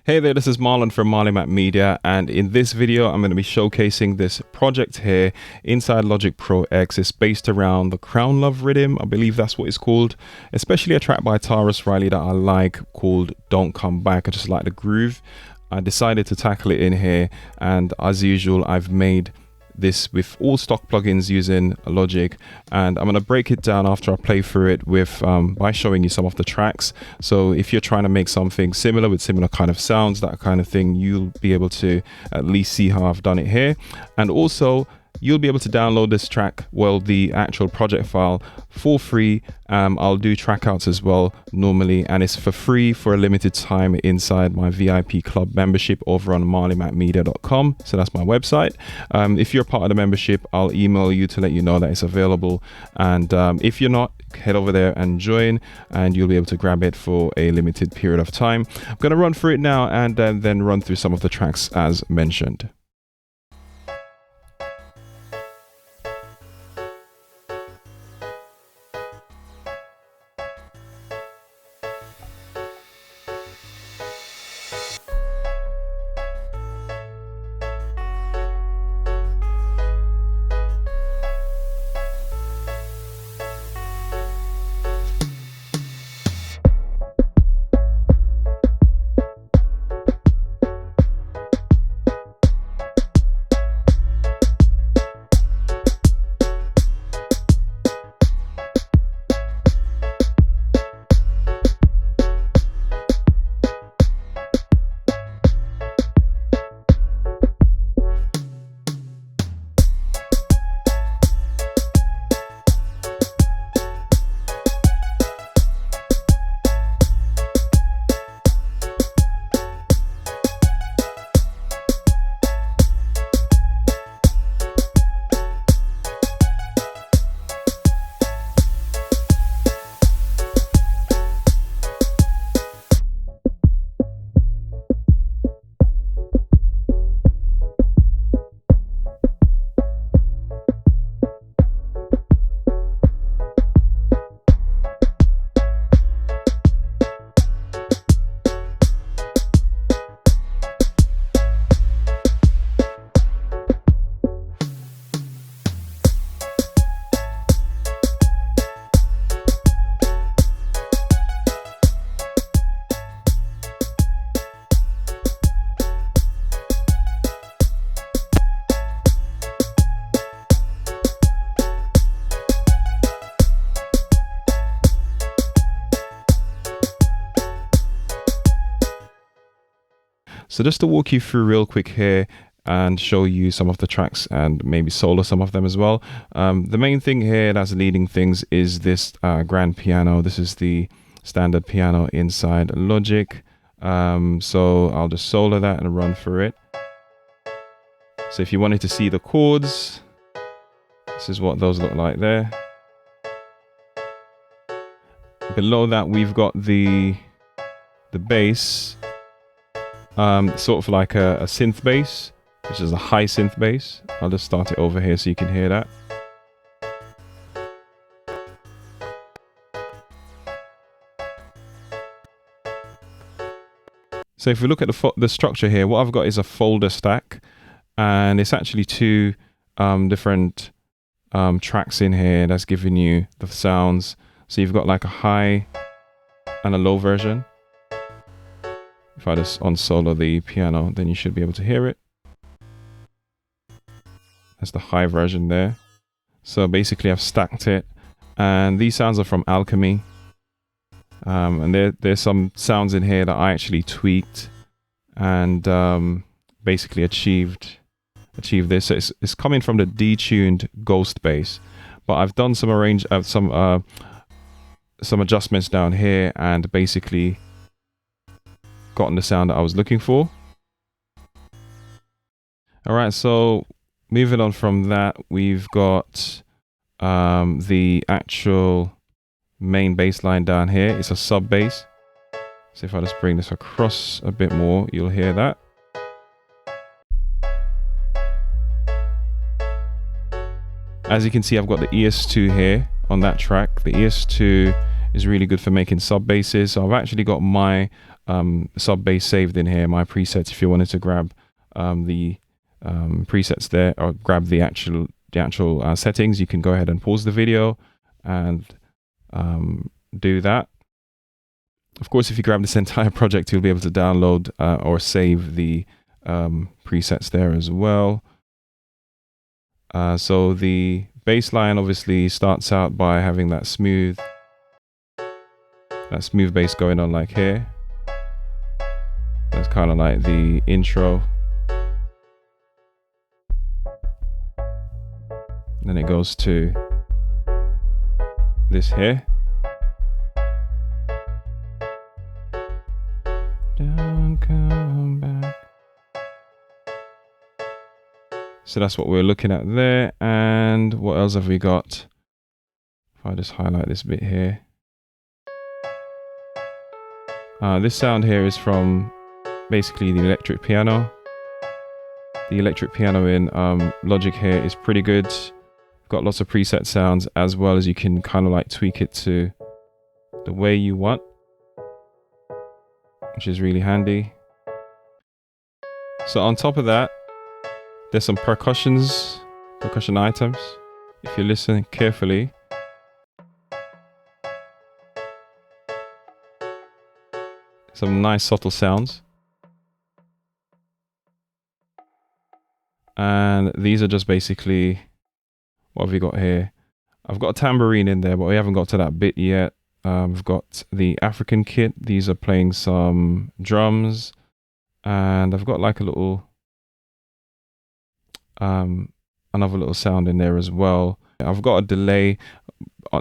Hey there, this is Marlon from Marley Media, and in this video I'm going to be showcasing this project here inside Logic Pro X. It's based around the Crown Love Riddim, I believe that's what it's called, especially a track by Tarrus that I like called Don't Come Back. I just like the groove. I decided to tackle it in here, and as usual I've made this with all stock plugins using Logic, and I'm going to break it down after I play through it with by showing you some of the tracks. So if you're trying to make something similar with similar kind of sounds, that kind of thing, you'll be able to at least see how I've done it here. And also you'll be able to download this track, well, the actual project file, for free. I'll do track outs as well normally, and it's for free for a limited time inside my VIP club membership over on marleymedia.com. So that's my website. If you're part of the membership, I'll email you to let you know that it's available, and if you're not, head over there and join, and you'll be able to grab it for a limited period of time. I'm going to run through it now and then run through some of the tracks as mentioned. So just to walk you through real quick here and show you some of the tracks and maybe solo some of them as well. The main thing here that's leading things is this grand piano. This is the standard piano inside Logic. So I'll just solo that and run through it. So if you wanted to see the chords, this is what those look like there. Below that we've got the bass. Sort of like a synth bass, which is a high synth bass. I'll just start it over here so you can hear that. So if we look at the structure here, what I've got is a folder stack, and it's actually two different tracks in here that's giving you the sounds. So you've got like a high and a low version. If I just unsolo the piano, then you should be able to hear it. That's the high version there. So basically I've stacked it, and these sounds are from Alchemy. And there's some sounds in here that I actually tweaked and basically achieved this. So it's coming from the detuned Ghost bass, but I've done some adjustments down here and basically gotten the sound that I was looking for. All right, so moving on from that, we've got the actual main bass line down here. It's a sub bass. So if I just bring this across a bit more, you'll hear that. As you can see, I've got the ES2 here on that track. The ES2 is really good for making sub basses. So I've actually got my sub bass saved in here, my presets. If you wanted to grab the presets there, or grab the actual settings, you can go ahead and pause the video and do that. Of course, if you grab this entire project, you'll be able to download or save the presets there as well. So the bass line obviously starts out by having that smooth bass going on like here. That's kind of like the intro. Then it goes to this here. Don't come back. So that's what we're looking at there. And what else have we got? If I just highlight this bit here. This sound here is from basically the electric piano. The electric piano in Logic here is pretty good. Got lots of preset sounds, as well as you can kind of like tweak it to the way you want, which is really handy. So on top of that, there's some percussion items. If you listen carefully, some nice subtle sounds. And these are just basically, what have we got here? I've got a tambourine in there, but we haven't got to that bit yet. We've got the African kit. These are playing some drums. And I've got like a little, another little sound in there as well. I've got a delay,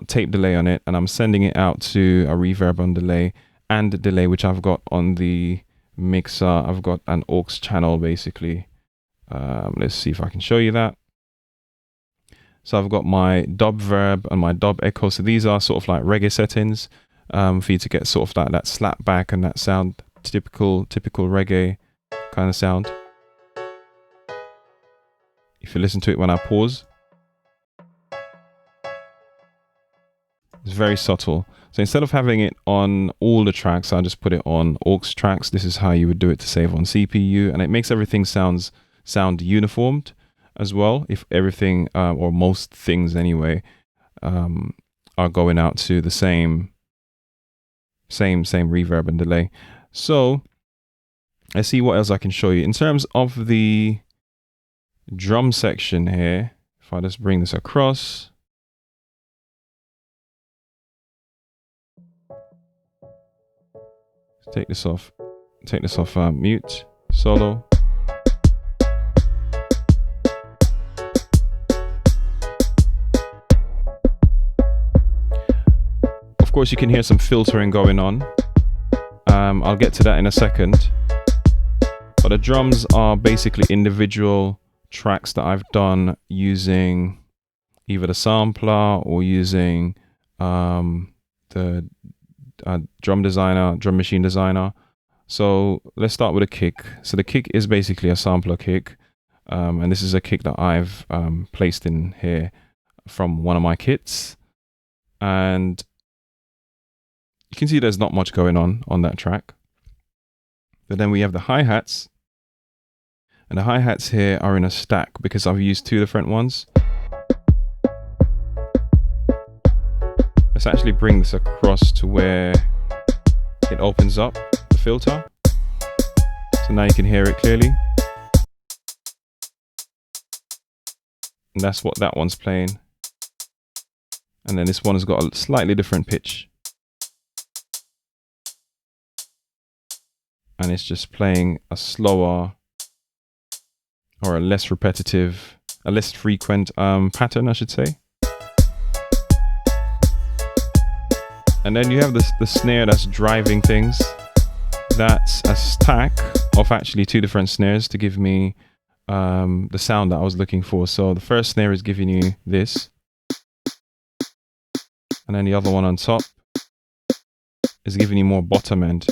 tape delay on it, and I'm sending it out to a reverb on delay and a delay, which I've got on the mixer. I've got an aux channel basically. Let's see if I can show you that. So I've got my dub verb and my dub echo. So these are sort of like reggae settings for you to get sort of like that slap back and that sound, typical reggae kind of sound. If you listen to it when I pause, it's very subtle. So instead of having it on all the tracks, I just put it on aux tracks. This is how you would do it to save on CPU, and it makes everything sound uniformed as well. If everything or most things anyway are going out to the same reverb and delay. So let's see what else I can show you in terms of the drum section here. If I just bring this across, take this off mute, solo. Of course, you can hear some filtering going on. I'll get to that in a second. But the drums are basically individual tracks that I've done using either the sampler or using the drum machine designer. So let's start with a kick. So the kick is basically a sampler kick. And this is a kick that I've placed in here from one of my kits. And you can see there's not much going on that track. But then we have the hi-hats. And the hi-hats here are in a stack because I've used two different ones. Let's actually bring this across to where it opens up the filter. So now you can hear it clearly. And that's what that one's playing. And then this one has got a slightly different pitch. And it's just playing a slower or a less repetitive, a less frequent pattern, I should say. And then you have the snare that's driving things. That's a stack of actually two different snares to give me the sound that I was looking for. So the first snare is giving you this. And then the other one on top is giving you more bottom end.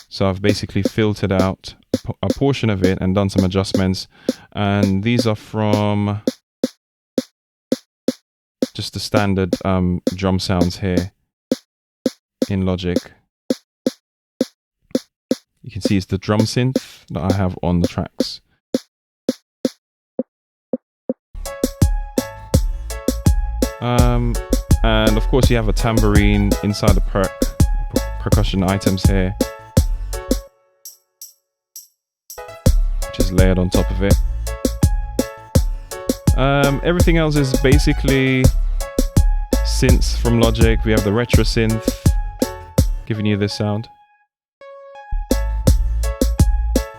So I've basically filtered out a portion of it and done some adjustments. And these are from just the standard drum sounds here in Logic. You can see it's the drum synth that I have on the tracks. And of course you have a tambourine inside the percussion items here, which is layered on top of it. Everything else is basically synths from Logic. We have the retro synth giving you this sound.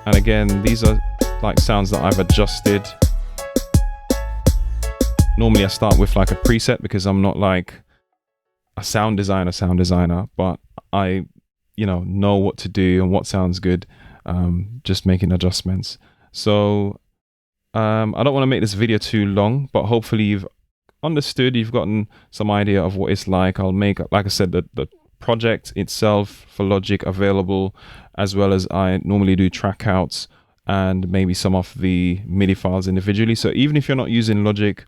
And again, these are like sounds that I've adjusted. Normally I start with like a preset because I'm not like a sound designer, but I, know what to do and what sounds good, just making adjustments. So I don't want to make this video too long, but hopefully you've understood, you've gotten some idea of what it's like. I'll make, like I said, the project itself for Logic available, as well as I normally do track outs and maybe some of the MIDI files individually. So even if you're not using Logic,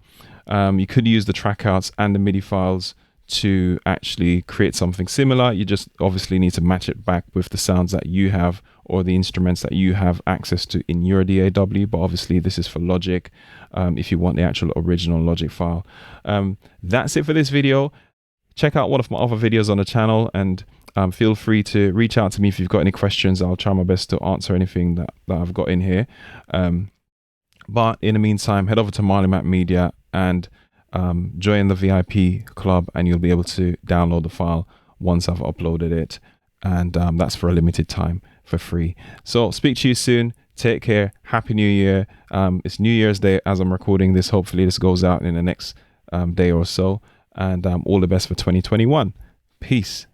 you could use the track outs and the MIDI files to actually create something similar. You just obviously need to match it back with the sounds that you have or the instruments that you have access to in your DAW, but obviously this is for Logic if you want the actual original Logic file. That's it for this video. Check out one of my other videos on the channel, and feel free to reach out to me if you've got any questions. I'll try my best to answer anything that I've got in here. But in the meantime, head over to Marley Mac Media and join the VIP club, and you'll be able to download the file once I've uploaded it, and that's for a limited time for free. So speak to you soon. Take care. Happy New Year. It's New Year's Day as I'm recording this. Hopefully this goes out in the next day or so, and all the best for 2021. Peace.